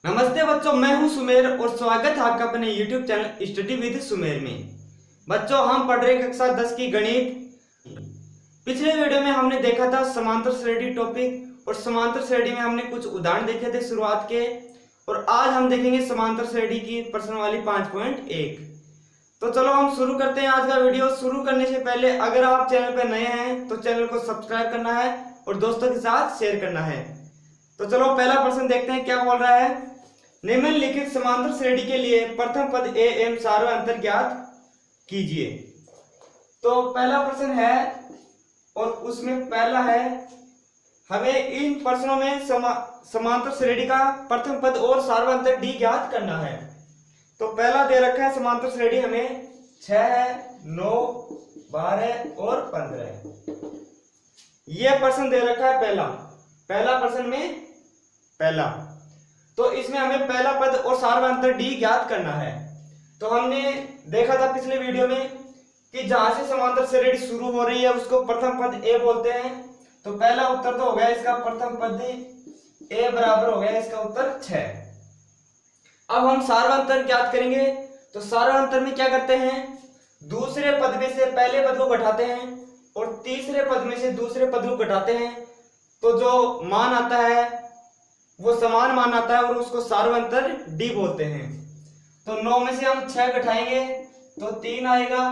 नमस्ते बच्चों, मैं हूं सुमेर और स्वागत है आपका अपने YouTube channel study with Sumer में। बच्चों, हम पढ़ रहे कक्षा 10 की गणित। पिछले वीडियो में हमने देखा था समांतर श्रेणी टॉपिक और समांतर श्रेणी में हमने कुछ उदाहरण देखे थे शुरुआत के। और आज हम देखेंगे समांतर श्रेणी की प्रश्नावली 5.1। तो चलो हम शुरू करते हैं आज का वीडियो। शुरू करने से पहले अगर आप चैनल पर नए हैं तो चैनल को सब्सक्राइब करना है और दोस्तों के साथ शेयर करना है। तो चलो पहला प्रश्न देखते हैं क्या बोल रहा है। निम्नलिखित समांतर श्रेणी के लिए प्रथम पद ए एवं सार्वत्रिक अंतर ज्ञात कीजिए। तो पहला प्रश्न है और उसमें पहला है हमें इन प्रश्नों में समांतर श्रेणी का प्रथम पद और सार्वत्रिक अंतर डी ज्ञात करना है। तो पहला दे रखा है समांतर श्रेणी हमें 6 है, 9, 12 और 15। यह प्रश्न दे रखा है पहला प्रश्न में पहला। तो इसमें हमें पहला पद और सार्वत्रिक अंतर डी ज्ञात करना है। तो हमने देखा था पिछले वीडियो में कि जहां से समांतर श्रेणी शुरू हो रही है उसको प्रथम पद ए बोलते हैं। तो पहला उत्तर तो हो गया इसका प्रथम पद ए बराबर हो गया इसका उत्तर 6। अब हम सार्वत्रिक अंतर ज्ञात करेंगे। तो सार्वत्रिक अंतर में क्या करते हैं, दूसरे पद में से पहले पद को घटाते हैं और तीसरे पद में से दूसरे पद को घटाते हैं। तो जो मान आता है वो समान मान आता है और उसको सार्वत्रिक अंतर डी बोलते हैं। तो 9 में से हम 6 घटाएंगे तो 3 आएगा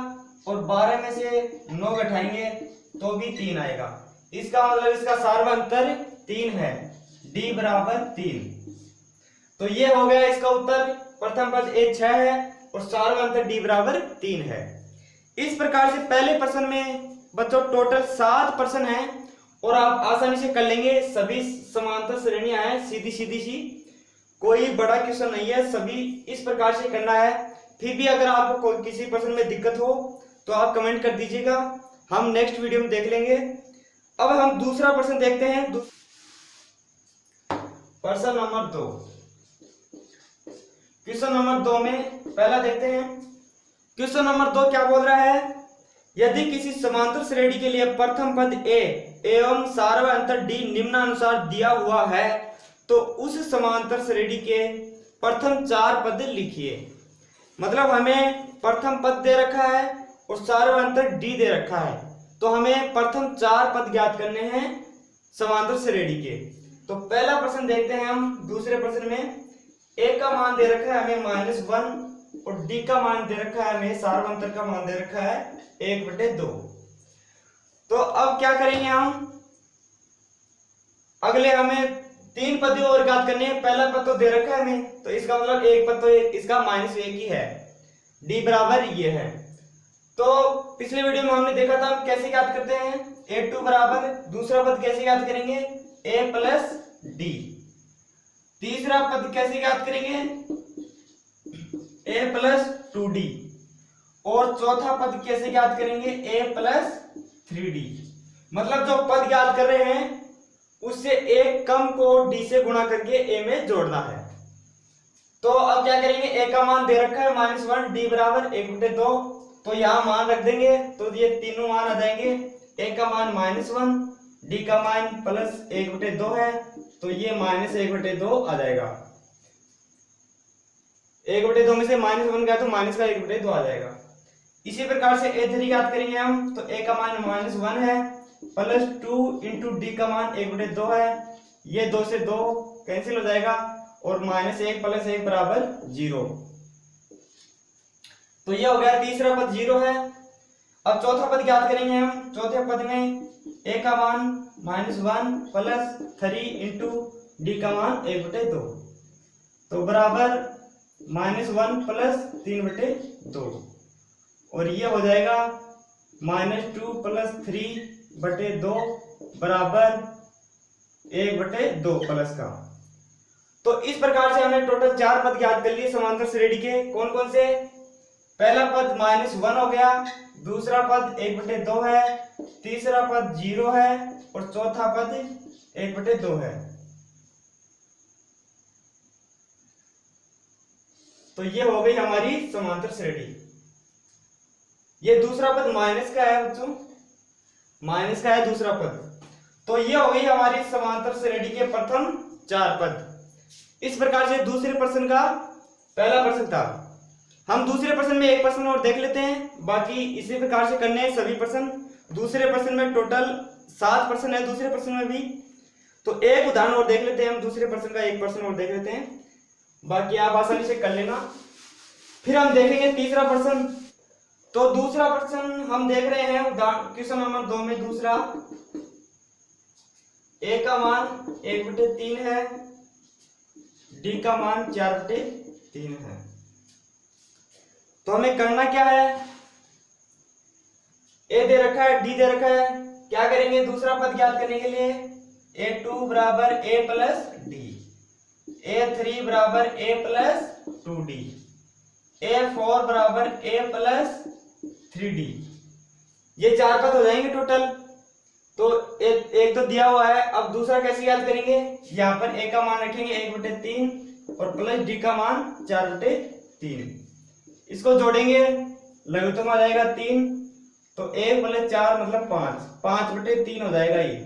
और 12 में से 9 घटाएंगे तो भी 3 आएगा। इसका मतलब इसका सार्वत्रिक अंतर 3 है, डी बराबर 3। तो ये हो गया इसका उत्तर। प्रथम पद ए 6 है और सार्वत्रिक अंतर डी बराबर 3 है। इस प्रकार से पहले प्रश्न में बच्चों टोटल 7 प्रश्न हैं और आप आसानी से कर लेंगे। सभी समांतर श्रेणियां हैं, सीधी सी, कोई बड़ा क्वेश्चन नहीं है, सभी इस प्रकार से करना है। फिर भी अगर आपको किसी प्रश्न में दिक्कत हो तो आप कमेंट कर दीजिएगा, हम नेक्स्ट वीडियो में देख लेंगे। अब हम दूसरा प्रश्न देखते हैं। प्रश्न नंबर 2। क्वेश्चन नंबर 2 में पहला देखते हैं। क्वेश्चन नंबर 2 क्या बोल रहा है, यदि किसी समांतर श्रेणी के लिए प्रथम पद ए एवं सार्वत्रिक अंतर डी निम्नानुसार दिया हुआ है तो उस समांतर श्रेणी के प्रथम 4 पद लिखिए। मतलब हमें प्रथम पद दे रखा है और सार्वत्रिक अंतर डी दे रखा है। तो हमें प्रथम 4 पद ज्ञात करने हैं समांतर श्रेणी के। तो पहला प्रश्न देखते हैं हम। दूसरे प्रश्न में ए का मान दे रखा है हमें -1 और डी का मान दे रखा है हमें सार्वत्रिक अंतर का मान दे रखा है 1/2। तो अब क्या करेंगे हम, अगले हमें 3 पद और ज्ञात करने हैं। पहला पद तो दे रखा है हमें, तो इसका मतलब एक पद तो इसका -1 ही है, डी बराबर ये है। तो पिछले वीडियो में हमने देखा था हम कैसे ज्ञात करते हैं, a2 बराबर दूसरा पद कैसे ज्ञात करेंगे a प्लस डी। तीसरा पद कैसे ज्ञात करेंगे a प्लस 2d। और चौथा पद कैसे ज्ञात करेंगे a प्लस 3d। मतलब जो पद ज्ञात कर रहे हैं उससे एक कम को d से गुणा करके a में जोड़ना है। तो अब क्या करेंगे, a का मान दे रखा है -1, d बराबर 1/2। तो यहां मान रख देंगे तो ये तीनों मान आ जाएंगे। a का मान -1, d का मान +1/2 है तो ये -1/2 आ जाएगा। 1/2 में से -1 गया तो माइनस का 1/2 आ जाएगा। इसी प्रकार से a3 ज्ञात करेंगे हम। तो a का मान -1 है +2 इंटू डी का मान 1/2 है। ये 2 से 2 कैंसिल हो जाएगा और -1 + 1 बराबर 0। तो ये हो गया, तीसरा पद 0 है। अब चौथा पद ज्ञात करेंगे हम। चौथे पद में a का मान -1 + 3 इंटू डी का मान 1/2 तो बराबर -1 + 3/2 और ये हो जाएगा -2 + 3/2 बराबर 1/2 प्लस का। तो इस प्रकार से हमने टोटल 4 पद ज्ञात कर लिए समांतर श्रेणी के। कौन कौन से, पहला पद -1 हो गया, दूसरा पद 1/2 है, तीसरा पद 0 है और चौथा पद 1/2 है। तो ये हो गई हमारी समांतर श्रेणी। ये दूसरा पद माइनस का है बच्चों, माइनस का है दूसरा पद। तो ये हो गई हमारी समांतर श्रेणी के प्रथम 4 पद। इस प्रकार से दूसरे प्रश्न का पहला प्रश्न था। हम दूसरे प्रश्न में एक प्रश्न और देख लेते हैं, बाकी इसी प्रकार से करने हैं सभी प्रश्न। दूसरे प्रश्न में टोटल 7 प्रश्न है, दूसरे प्रश्न में भी। तो एक उदाहरण और देख लेते हैं हम, दूसरे प्रश्न का एक प्रश्न और देख लेते हैं, बाकी आप आसानी से कर लेना। फिर हम देखेंगे तीसरा प्रश्न। तो दूसरा प्रश्न हम देख रहे हैं क्वेश्चन नंबर 2 में दूसरा, ए का मान 1/3 है, डी का मान 4/3 है। तो हमें करना क्या है, ए दे रखा है, डी दे रखा है, क्या करेंगे दूसरा पद ज्ञात करने के लिए, a2 बराबर a प्लस डी, a3 बराबर a प्लस 2d, a4 बराबर a प्लस 3d। ये 4 पद हो जाएंगे टोटल। तो एक तो दिया हुआ है, अब दूसरा कैसे याद करेंगे, यहाँ पर a का मान रखेंगे 1/3 और प्लस d का मान 4/3। इसको जोड़ेंगे, लघुत्तम आ जाएगा 3, तो 1 प्लस 4 मतलब 5/3 हो जाएगा ये।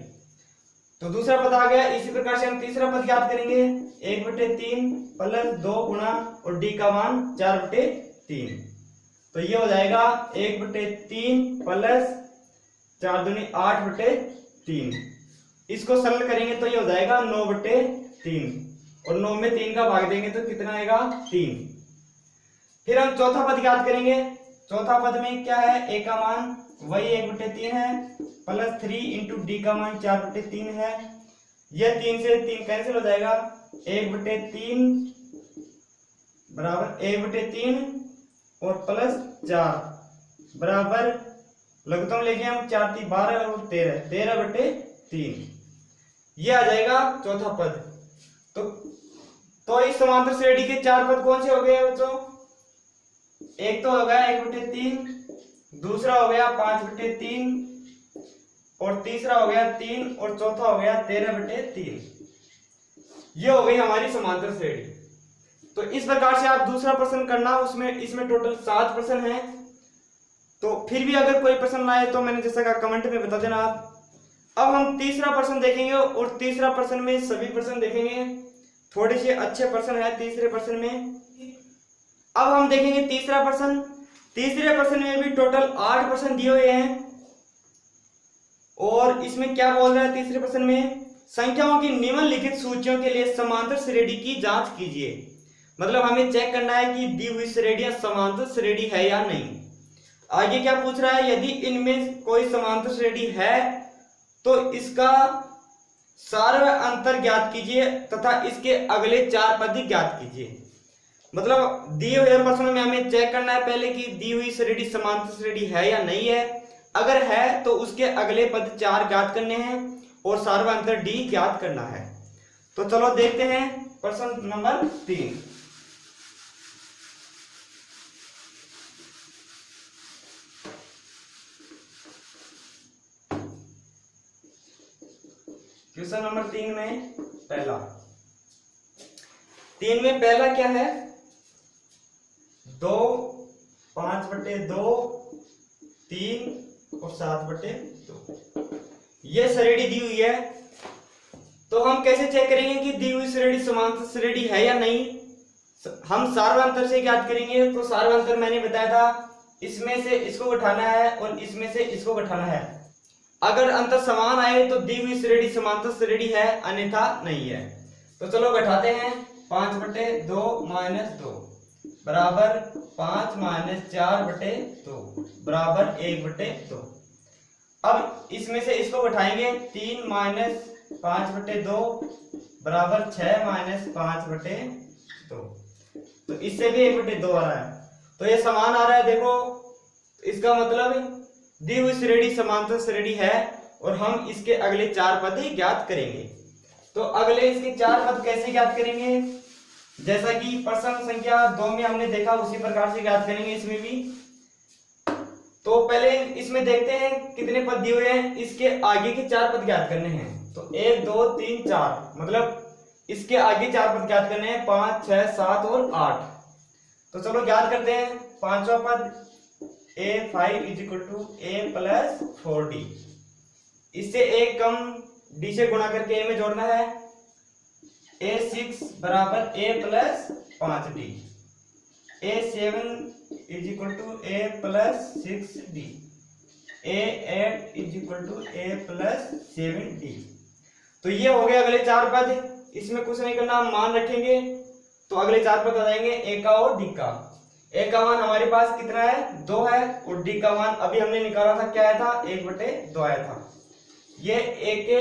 तो दूसरा पद आ गया। इसी प्रकार से हम तीसरा पद याद करेंगे, 1/3 प्लस 2 गुणा और डी का मान 4/3। तो ये हो जाएगा 1/3 प्लस 4 दूनी 8/3। इसको सरल करेंगे तो ये हो जाएगा 9/3 और 9 में 3 का भाग देंगे तो कितना आएगा 3। फिर हम चौथा पद याद करेंगे। चौथा पद में क्या है, ए का मान वही 1/3 है प्लस 3 इंटू डी का मान 4/3 है। यह 3 से 3 कैंसिल हो जाएगा, 1/3 बराबर 1/3 और प्लस 4 बराबर लघुत्तम लेंगे हम 4 3 12 और 13 ये आ जाएगा चौथा पद। तो इस समांतर श्रेणी के 4 पद कौन से हो गए बच्चों, एक तो हो गया 1/3, दूसरा हो गया 5/3 और तीसरा हो गया 3 और चौथा हो गया 13/3। ये हो गई हमारी समांतर श्रेणी। तो इस प्रकार से आप दूसरा प्रश्न करना, उसमें इसमें टोटल 7 प्रश्न हैं। तो फिर भी अगर कोई प्रश्न ना आए तो मैंने जैसा कहा कमेंट में बता देना आप। अब हम तीसरा प्रश्न देखेंगे और तीसरा प्रश्न में सभी प्रश्न देखेंगे, थोड़े से अच्छे प्रश्न है तीसरे प्रश्न में। अब हम देखेंगे तीसरा प्रश्न। तीसरे प्रश्न में भी टोटल 8 प्रश्न दिए हुए हैं और इसमें क्या बोल रहा है तीसरे प्रश्न में, संख्याओं की निम्नलिखित सूचियों के लिए समांतर श्रेणी की जांच कीजिए। मतलब हमें चेक करना है कि दी हुई श्रेणियां समांतर श्रेणी है या नहीं। आगे क्या पूछ रहा है, यदि इनमें कोई समांतर श्रेणी है तो इसका सार्व अंतर ज्ञात कीजिए तथा इसके अगले 4 पद ज्ञात कीजिए। मतलब दिए हुए प्रश्न में हमें चेक करना है पहले कि दी हुई श्रेणी समांतर श्रेणी है या नहीं है। अगर है तो उसके अगले पद 4 ज्ञात करने हैं और सार्वअंतर डी ज्ञात करना है। तो चलो देखते हैं प्रश्न नंबर 3। क्वेश्चन नंबर 3 में पहला, 3 में पहला क्या है, 2 5/2 3 और 7/2 ये श्रेणी दी हुई है। तो हम कैसे चेक करेंगे कि दी हुई श्रेणी समांतर श्रेणी है या नहीं। हम सार्वअंतर से ज्ञात करेंगे। तो सार्वअंतर मैंने बताया था, इसमें से इसको घटाना है और इसमें से इसको घटाना है। अगर अंतर समान आए तो दी हुई श्रेणी समांतर श्रेणी है, अन्यथा नहीं है। तो चलो घटाते हैं, 5/2 - 2 बराबर 5 - 4/2 बराबर 1/2। अब इसमें से इसको घटाएंगे, 3 - 5/2 बराबर 6 - 5/2। तो इससे भी 1/2 आ रहा है, तो ये समान आ रहा है। देखो इसका मतलब दी हुई श्रेणी समांतर श्रेणी है और हम इसके अगले 4 पद ज्ञात करेंगे। तो अगले इसके 4 पद कैसे ज्ञात करेंगे, जैसा कि प्रश्न संख्या 2 में हमने देखा उसी प्रकार से ज्ञात करेंगे इसमें भी। तो पहले इसमें देखते हैं कितने पद दिए हुए हैं, इसके आगे के 4 पद ज्ञात करने हैं। तो 1 2 3 4 मतलब इसके आगे 4 पद ज्ञात करने हैं, 5 6 7 और 8। तो चलो ज्ञात करते हैं। पांचवा पद a5 = a + 4d, इससे a कम d से गुणा करके a में जोड़ना है। A6 बराबर A plus 5D, A7 is equal to A plus 6D, A8 is equal to A plus 7D। तो ये हो गए अगले चार पद, इसमें कुछ नहीं करना, हम मान रखेंगे तो अगले चार पद आ जाएंगे A का और D का। A का मान हमारे पास कितना है 2 है, और D का मान अभी हमने निकाला था, क्या आया था 1/2 आया था। ये A के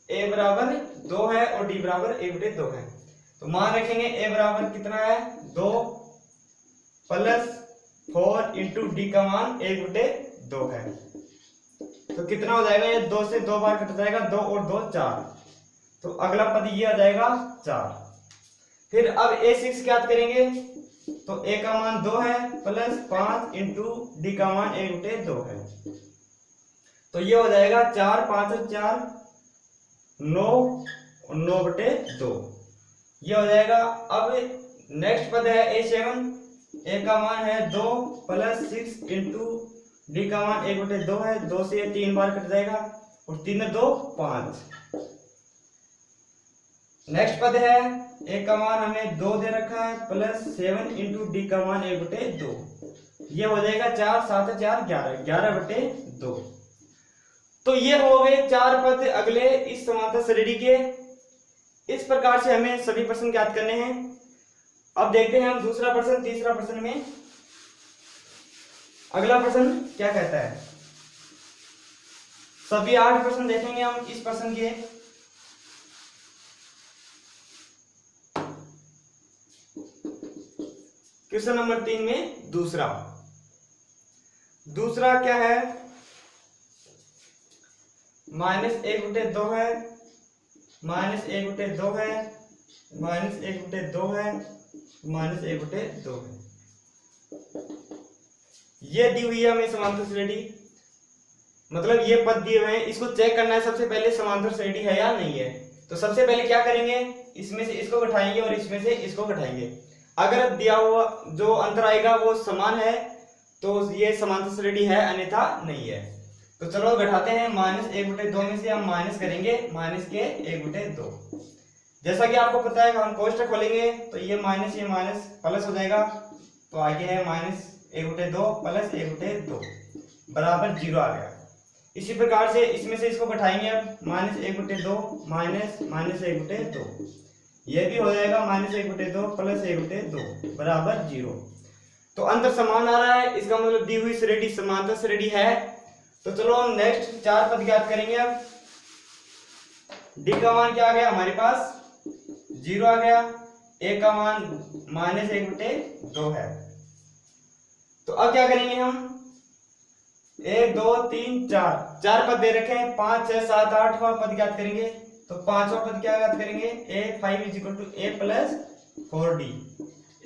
A बराबर 2 है और D बराबर 1/2 है, तो मान रखेंगे A बराबर कितना है 2 प्लस 4 इंटू D का मान 1/2 है। तो कितना हो जाएगा, ये 2 से 2 बार कट जाएगा, 2 और 2 4, तो अगला पद ये आ जाएगा 4। फिर अब A6 ज्ञात करेंगे, तो A का मान 2 है प्लस 5 इंटू D का मान 1/2 है, तो ये हो जाएगा 4 5 4 9 और 9/2, ये हो जाएगा। अब नेक्स्ट पद है A7, A का मान है 2 प्लस 6 इंटू D का मान 1/2 है, 2 से 3 बार कट जाएगा और 3 2 5। नेक्स्ट पद है A का मान हमें 2 दे रखा है प्लस 7 इंटू D का मान 1/2, ये हो जाएगा 4 7 4 11 11/2। तो ये हो गए चार पद अगले इस समांतर श्रेणी के। इस प्रकार से हमें सभी प्रश्न ज्ञात करने हैं। अब देखते हैं हम दूसरा प्रश्न। तीसरा प्रश्न में अगला प्रश्न क्या कहता है, सभी 8 प्रश्न देखेंगे हम इस प्रश्न के। क्वेश्चन नंबर 3 में दूसरा क्या है, -1/2 है, -1/2 है, -1/2 है, -1/2 है। ये दी हुई है हमें समांतर श्रेणी, मतलब ये पद दिए हुए हैं, इसको चेक करना है सबसे पहले समांतर श्रेणी है या नहीं है। तो सबसे पहले क्या करेंगे, इसमें से इसको घटाएंगे और इसमें से इसको घटाएंगे। अगर दिया हुआ जो अंतर आएगा वो समान है तो ये समांतर श्रेणी है, अन्यथा नहीं है। तो चलो घटाते हैं, -1/2 में से हम माइनस करेंगे -1/2। जैसा कि आपको पता है हम कोष्ठक खोलेंगे तो ये माइनस प्लस हो जाएगा, तो आगे है -1/2 प्लस 1/2 बराबर 0 आ गया। इसी प्रकार से इसमें से इसको घटाएंगे, अब -1/2 माइनस -1/2, ये भी हो जाएगा -1/2 प्लस 1/2 बराबर 0। तो अंतर समान आ रहा है, इसका मतलब दी हुई श्रेणी समांतर श्रेणी है। तो चलो हम नेक्स्ट 4 पद ज्ञात करेंगे। अब D का मान क्या आ गया हमारे पास 0 आ गया, A का मान -1/2 है। तो अब क्या करेंगे हम, 1 2 3 4 पद दे रखे हैं, 5 6 7 8वां पद ज्ञात करेंगे। तो 5वां पद क्या ज्ञात करेंगे, A5 is equal to A plus 4D,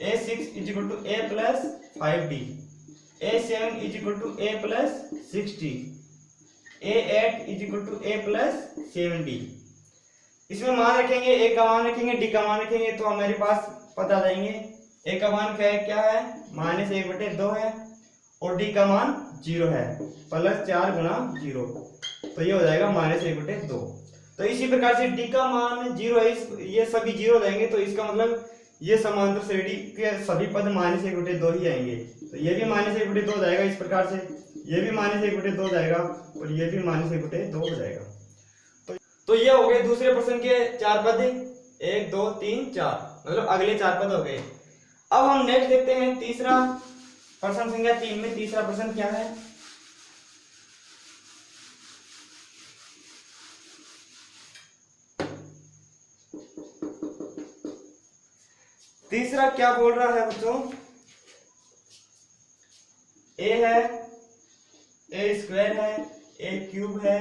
A6 is equal to A plus 5D, A7 is equal to A plus 6D, A8 is equal to A plus 7D। इसमें मान रखेंगे, A का मान रखेंगे, D का मान रखेंगे, तो हमारे पास पता जाएंगे। A का मान क्या है -1/2 है और D का मान 0 है, प्लस 4 गुणा 0, तो ये हो जाएगा -1/2। तो इसी प्रकार से D का मान 0 है, ये सभी 0 हो जाएंगे, तो इसका मतलब ये समांतर श्रेणी के सभी पद -1/2 ही आएंगे। तो ये भी -1/2 हो जाएगा, इस प्रकार से ये भी -1/2 हो जाएगा और ये भी -1/2 हो जाएगा। तो ये हो गए दूसरे प्रश्न के 4 पद, 1 2 3 4, मतलब अगले 4 पद हो गए। अब हम नेक्स्ट देखते हैं तीसरा प्रश्न संख्या 3 में तीसरा प्रश्न क्या है। तीसरा क्या बोल रहा है बच्चों, A है, A² है, A³ है,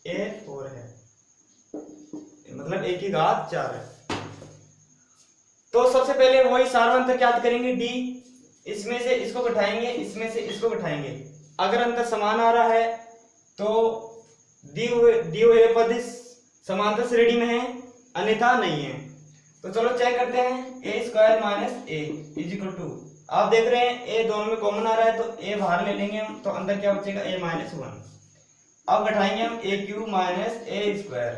A4 है, मतलब A की घात 4 है। तो सबसे पहले वही सार्वंतर ज्ञात करेंगे D, इसमें से इसको घटाएंगे, इसमें से इसको घटाएंगे। अगर अंतर समान आ रहा है तो दिए हुए पद समांतर श्रेणी में है, अन्यथा नहीं है। तो चलो चेक करते हैं, A² minus A is equal to, आप देख रहे हैं A दोनों में कॉमन आ रहा है तो A बाहर ले लेंगे हम, तो अंदर क्या बचेगा A-1। अब घटाएंगे हम A³ माइनस A²,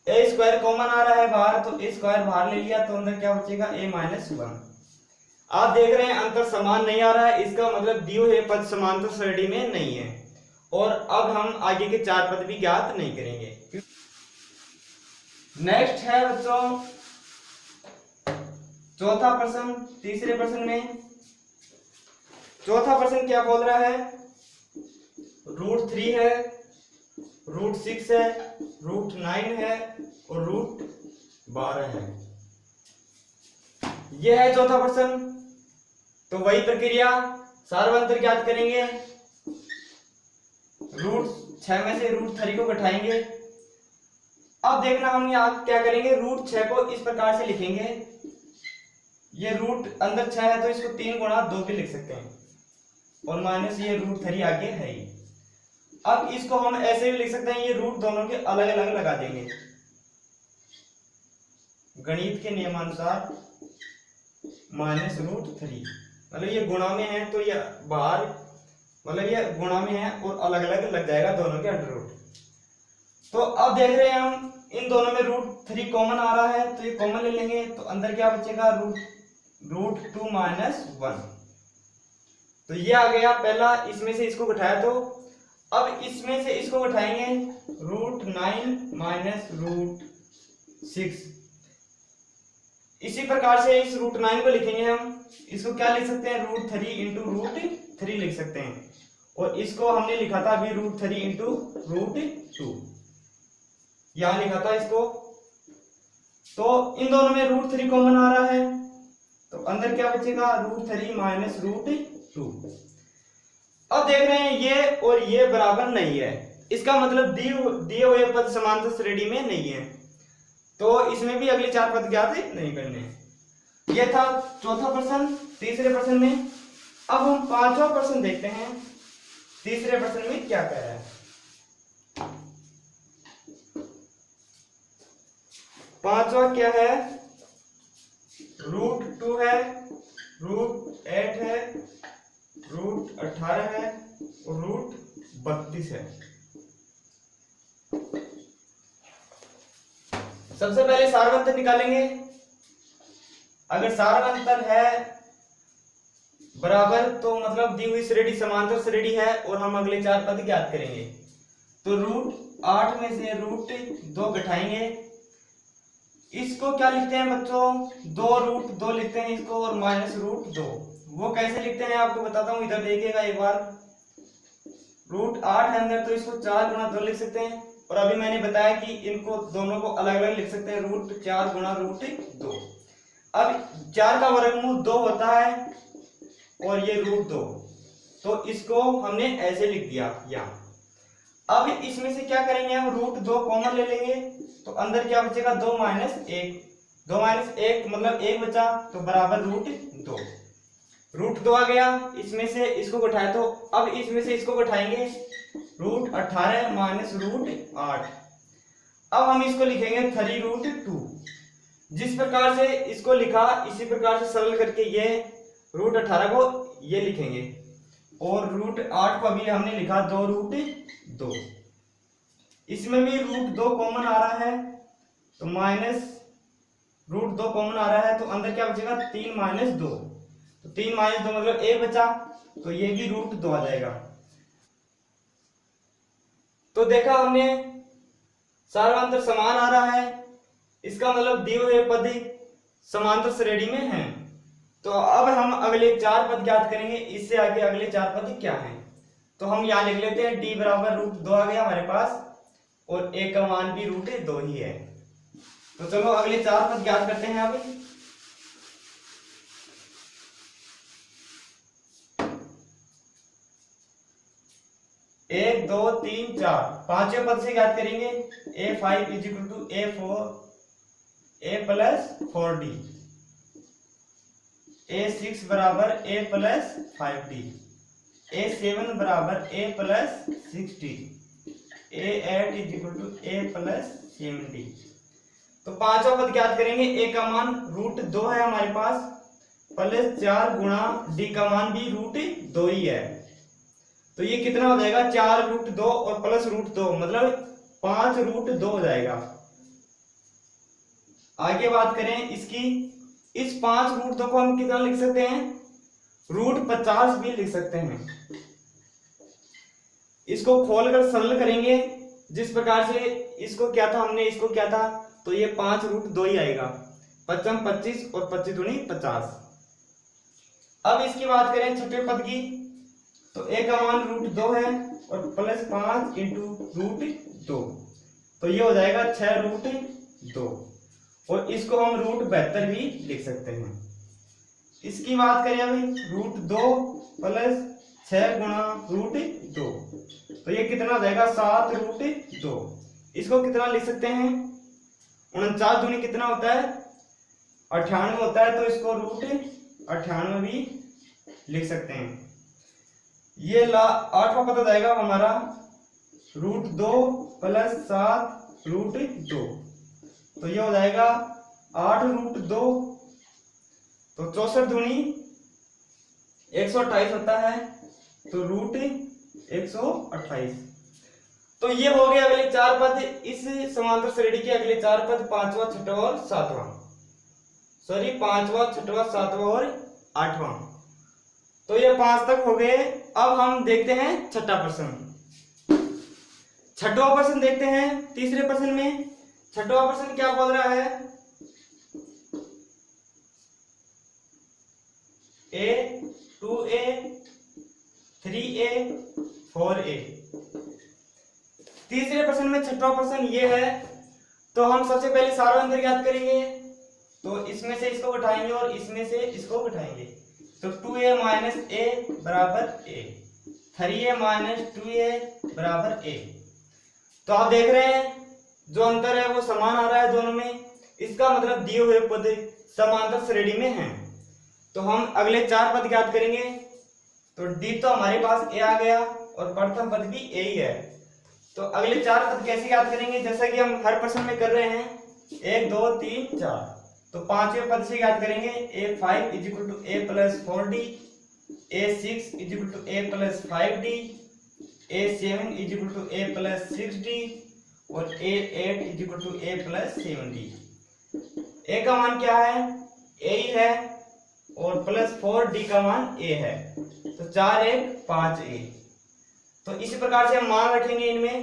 ए स्क्वायर कॉमन आ रहा है बाहर, तो ए स्क्वायर बाहर ले लिया, तो अंदर क्या बचेगा a माइनस 1। आप देख रहे हैं अंतर समान नहीं आ रहा है, इसका मतलब दिए हुए पद समांतर श्रेणी में नहीं है। और अब हम आगे के 4 पद भी ज्ञात नहीं करेंगे। नेक्स्ट है बच्चों चौथा प्रश्न। तीसरे प्रश्न में चौथा प्रश्न क्या बोल रहा है, √3 है, √6 है, √9 है और √12 है। यह है चौथा प्रश्न। तो वही प्रक्रिया सार्वंतर ज्ञात करेंगे, √6 में से √3 को घटाएंगे। अब देखना हम यहाँ क्या करेंगे, √6 को इस प्रकार से लिखेंगे, ये रूट अंदर 6 है तो इसको 3 गुणा 2 भी लिख सकते हैं, और माइनस ये √3 आगे है ही। अब इसको हम ऐसे भी लिख सकते हैं, ये रूट दोनों के अलग अलग लगा देंगे गणित के नियमानुसार, माइनस √3, मतलब ये गुणा में है तो ये बाहर, मतलब ये गुणा में है और अलग अलग लग जाएगा दोनों के अंडर रूट। तो अब देख रहे हैं हम इन दोनों में √3 कॉमन आ रहा है, तो ये कॉमन ले लेंगे, तो अंदर क्या बचेगा √2 माइनस 1। तो ये आ गया पहला, इसमें से इसको घटाया, तो अब इसमें से इसको घटाएंगे, √9 माइनस √6। इसी प्रकार से इस √9 को लिखेंगे हम, इसको क्या लिख सकते हैं, √3 इंटू √3 लिख सकते हैं, और इसको हमने लिखा था अभी √3 इंटू √2, यहां लिखा था इसको। तो इन दोनों में √3 कॉमन आ रहा है, तो अंदर क्या बचेगा, √3 माइनस √2। अब देख रहे हैं ये और ये बराबर नहीं है, इसका मतलब दिए हुए पद समांतर श्रेणी में नहीं है, तो इसमें भी अगले 4 पद ज्ञात नहीं करने। ये था चौथा प्रश्न तीसरे प्रश्न में। अब हम 5वां प्रश्न देखते हैं, तीसरे प्रश्न में क्या कह रहा है। 5वां क्या है, √2 है, √8 है, √18 है और √32 है। सबसे पहले सार्वंतर निकालेंगे। अगर सार्वंतर है बराबर, तो मतलब दी हुई श्रेणी समांतर श्रेणी है, और हम अगले 4 पद ज्ञात करेंगे। तो √8 में से √2 घटाएंगे, इसको क्या लिखते हैं बच्चों, 2√2 लिखते हैं इसको, और माइनस √2। वो कैसे लिखते हैं आपको बताता हूं, इधर देखिएगा एक बार। √8 है अंदर, तो इसको 4 गुणा 2 लिख सकते हैं, और अभी मैंने बताया कि इनको दोनों को अलग अलग लिख सकते हैं, √4 गुणा √2। अब 4 का वर्गमूल 2 होता है, और ये √2, तो इसको हमने ऐसे लिख दिया यहाँ। अब इसमें से क्या करेंगे हम, √2 कॉमन ले लेंगे, तो अंदर क्या बचेगा, 2 माइनस 1, 2 माइनस 1 मतलब 1 बचा, तो बराबर √2। √2 आ गया, इसमें से इसको घटाए, तो अब इसमें से इसको घटाएंगे, √18 माइनस √8। अब हम इसको लिखेंगे 3√2। जिस प्रकार से इसको लिखा इसी प्रकार से सरल करके ये √18 को ये लिखेंगे, और √8 को अभी हमने लिखा 2√2। इसमें भी √2 कॉमन आ रहा है, तो माइनस √2 कॉमन आ रहा है, तो अंदर क्या बचेगा, 3 माइनस 2, तो 3 माइनस 2 मतलब 1 बचा, तो ये भी √2 आ जाएगा। तो देखा हमने सार्वंतर समान आ रहा है, इसका मतलब दिए हुए पद समांतर श्रेणी में हैं। तो अब हम अगले 4 पद ज्ञात करेंगे, इससे आगे अगले 4 पद क्या हैं, तो हम यहाँ लिख लेते हैं, d बराबर √2 आ गया हमारे पास, और a का मान भी √2 ही है। तो चलो अगले 4 पद ज्ञात करते हैं। अब 1 2 3 4 पांचवें पद से ज्ञात करेंगे, a5 = a plus 4d, a6 बराबर a प्लस 5d, a7 बराबर a plus 6d, a8 = a plus 7d। तो पांचवा पद ज्ञात करेंगे, a का मान √2 है हमारे पास, प्लस 4 गुणा d का मान भी √2 ही है, तो ये कितना हो जाएगा, 4 √2 और प्लस √2 मतलब 5 √2 हो जाएगा। आगे बात करें इसकी, इस 5 रूट 2 को हम कितना लिख सकते हैं, रूट 50 भी लिख सकते हैं। इसको खोलकर सरल करेंगे, जिस प्रकार से इसको क्या था हमने, इसको क्या था, तो ये 5 रूट 2 ही आएगा। 55 25 और 25 दूनी 50। अब इसकी बात करें छठे पद की, तो a का मान रूट 2 है और प्लस 5 इंटू रूट 2, तो ये हो जाएगा 6 रूट 2, और इसको हम रूट 72 भी लिख सकते हैं। इसकी बात करें अभी, रूट 2 प्लस 6 गुणा रूट 2, तो ये कितना हो जाएगा 7 रूट 2। इसको कितना लिख सकते हैं, 49 दूनी कितना होता है 98 होता है, तो इसको रूट 98 भी लिख सकते हैं। ये 8वां पद हो जाएगा हमारा रूट 2 प्लस 7 रूट 2, तो ये हो जाएगा 8 रूट 2, तो 64 दूनी 128 होता है, तो रूट 128। तो ये हो गए अगले 4 पद, इस समांतर श्रेणी के अगले 4 पद, 5वां 6वां और 7वां, सॉरी 5वां 6वां 7वां और 8वां। तो ये 5 तक हो गए। अब हम देखते हैं छठा प्रश्न। छठवां प्रश्न देखते हैं तीसरे प्रश्न में। छठवां प्रश्न क्या बोल रहा है, a 2a 3a 4a। तीसरे प्रश्न में छठवां प्रश्न ये है, तो हम सबसे पहले सारा अंतर ज्ञात करेंगे, तो इसमें से इसको घटाएंगे और इसमें से इसको घटाएंगे, तो 2a माइनस a बराबर a, 3a माइनस 2a बराबर a। तो आप देख रहे हैं जो अंतर है वो समान आ रहा है दोनों में, इसका मतलब दिए हुए पद समांतर श्रेणी में हैं। तो हम अगले 4 पद ज्ञात करेंगे, तो d तो हमारे पास a आ गया और प्रथम पद भी a ही है। तो अगले 4 पद कैसे याद करेंगे, जैसा कि हम हर प्रश्न में कर रहे हैं, 1 2 3 4। तो 5वें पद से याद करेंगे, a5 equal to a plus 4d, a6 equal to a plus 5d, a7 equal to a plus 6d और a8 equal to a plus 7d। a का मान क्या है, a ही है, और प्लस 4d का मान a है, तो 4 1 5a। तो इसी प्रकार से हम मान रखेंगे इनमें,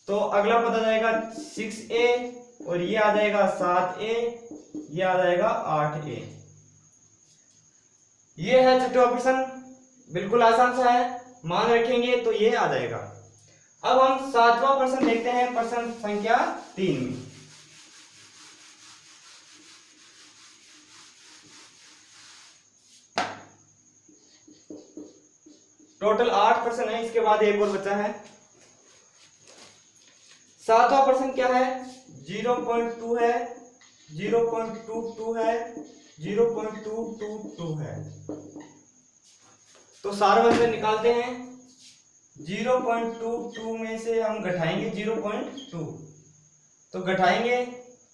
तो अगला पद आ जाएगा 6a और ये आ जाएगा 7a, ये आ जाएगा 8a। ये है छठवां प्रश्न, बिल्कुल आसान सा है, मान रखेंगे तो ये आ जाएगा। अब हम 7वां प्रश्न देखते हैं, प्रश्न संख्या 3 में। टोटल 8 प्रश्न है, इसके बाद एक और बचा है। 7वां प्रश्न क्या है, 0.2 है, 0.22 है, 0.222 है। तो सारा व्यंजन निकालते हैं। 0.22 में से हम घटाएंगे 0.2, तो घटाएंगे,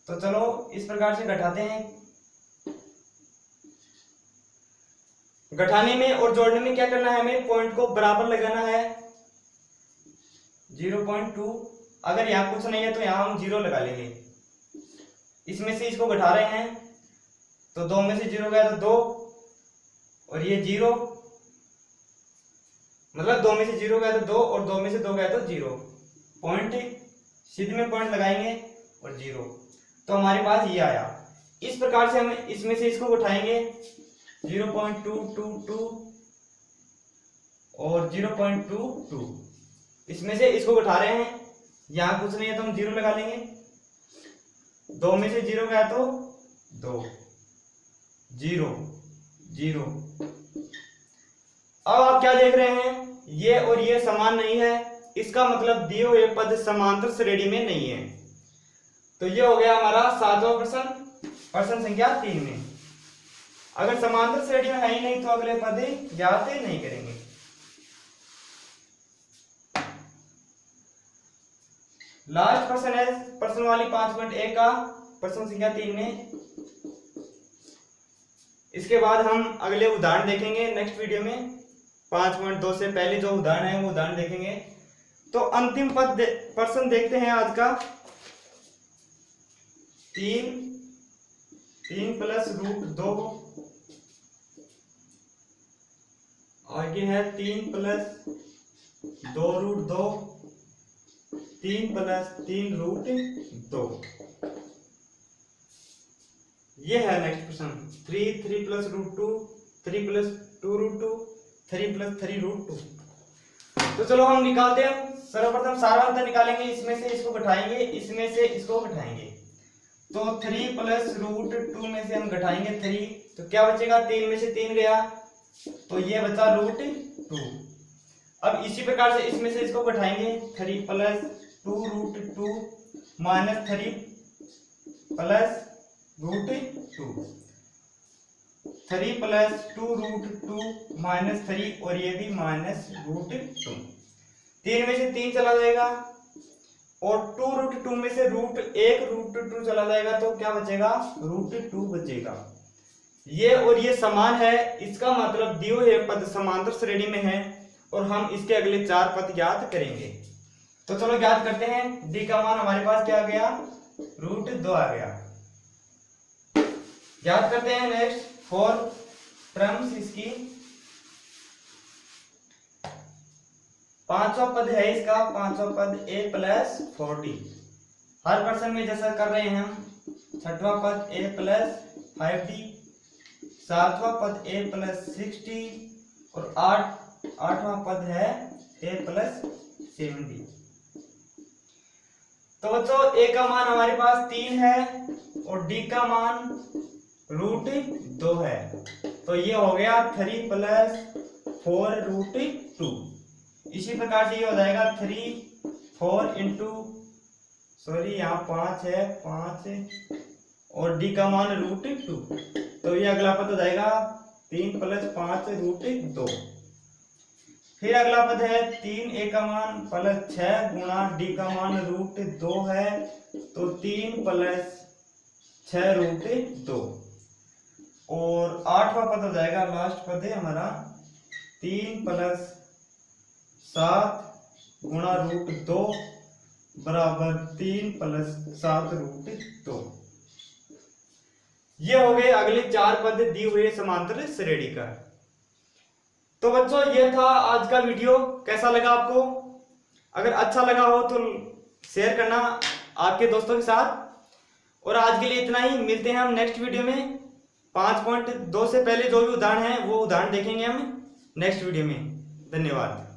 तो चलो इस प्रकार से घटाते हैं। घटाने में और जोड़ने में क्या करना है, हमें पॉइंट को बराबर लगाना है। 0.2, अगर यहाँ कुछ नहीं है तो यहाँ हम 0 लगा लेंगे। इसमें से इसको घटा रहे हैं, तो 2 में से 0 गया तो 2, और ये 0, मतलब 2 में से 0 गया तो 2 और 2 में से 2 गया तो 0। पॉइंट सीधे में पॉइंट लगाएंगे और 0, तो हमारे पास ये आया। इस प्रकार से हम इसमें से इसको उठाएंगे, 0.222 और 0.22, इसमें से इसको उठा रहे हैं, यहाँ कुछ नहीं है तो हम 0 लगा लेंगे। 2 में से 0 गया तो 2, 0 0। अब आप क्या देख रहे हैं, ये और ये समान नहीं है, इसका मतलब दिए हुए पद समांतर श्रेणी में नहीं है। तो ये हो गया हमारा 7वां प्रश्न, प्रश्न संख्या 3 में। अगर समांतर श्रेणी में है ही नहीं तो अगले पद ज्ञात नहीं करेंगे। लास्ट प्रश्न है प्रश्न वाली 5.1 का, प्रश्न संख्या 3 में। इसके बाद हम अगले उदाहरण देखेंगे नेक्स्ट वीडियो में। 5.2 से पहले जो उदाहरण है वो उदाहरण देखेंगे। तो अंतिम प्रश्न देखते हैं आज का, 3 3 प्लस रूट 2, आगे है 3 प्लस 2 रूट 2, 3 प्लस 3 रूट 2। ये है नेक्स्ट प्रश्न। 3 plus root 2, 3 plus 2 root 2, 3 plus 3 root 2। तो चलो हम निकालते हैं। सर्वप्रथम सारा अंतर निकालेंगे, इसमें से इसको घटाएंगे, इसमें से इसको घटाएंगे। तो 3 प्लस रूट 2 में से हम घटाएंगे 3, तो क्या बचेगा? 3 में से 3 गया, तो ये बचा रूट 2। अब इसी प्रकार से इसमें से इसको घटाएंगे, 3 plus 2 root 2 minus 3 plus root 2, 3 plus 2 root 2 minus 3, और ये भी माइनस रूट 2। 3 में से 3 चला जाएगा, और 2 रूट 2 में से रूट 2 चला जाएगा, तो क्या बचेगा? रूट 2 बचेगा। ये और ये समान है, इसका मतलब दिए हुए पद समांतर श्रेणी में है, और हम इसके अगले 4 पद ज्ञात करेंगे। तो चलो ज्ञात करते हैं। डी का मान हमारे पास क्या आ गया? रूट 2 आ गया। ज्ञात करते हैं नेक्स्ट 4 टर्म्स इसकी। 5वां पद है इसका, 5वां पद a प्लस 40। हर पर्सन में जैसा कर रहे हैं हम। 6वां पद a प्लस 5d, 7वां पद a प्लस 60, और 8वां पद है a प्लस 70। तो बच्चों a का मान हमारे पास 3 है, और d का मान रूट 2 है। तो ये हो गया 3 प्लस 4 रूट 2। इसी प्रकार से ये हो जाएगा 3 4 इंटू, सॉरी यहाँ 5 है, 5, और डी का मान रूट 2। तो ये अगला पद हो जाएगा 3 प्लस 5 रूट 2। फिर अगला पद है 3 a का मान प्लस 6 गुणा डी का मान रूट 2 है, तो 3 प्लस 6 रूट 2। और 8वां पद हो जाएगा, लास्ट पद है हमारा 3 प्लस 7 गुणा रूट 2 बराबर 3 प्लस 7 रूट 2। ये हो गए अगले 4 पद दिए हुए समांतर श्रेणी का। तो बच्चों ये था आज का वीडियो। कैसा लगा आपको? अगर अच्छा लगा हो तो शेयर करना आपके दोस्तों के साथ। और आज के लिए इतना ही। मिलते हैं हम नेक्स्ट वीडियो में। 5.2 से पहले जो भी उदाहरण है वो उदाहरण देखेंगे हम नेक्स्ट वीडियो में। धन्यवाद।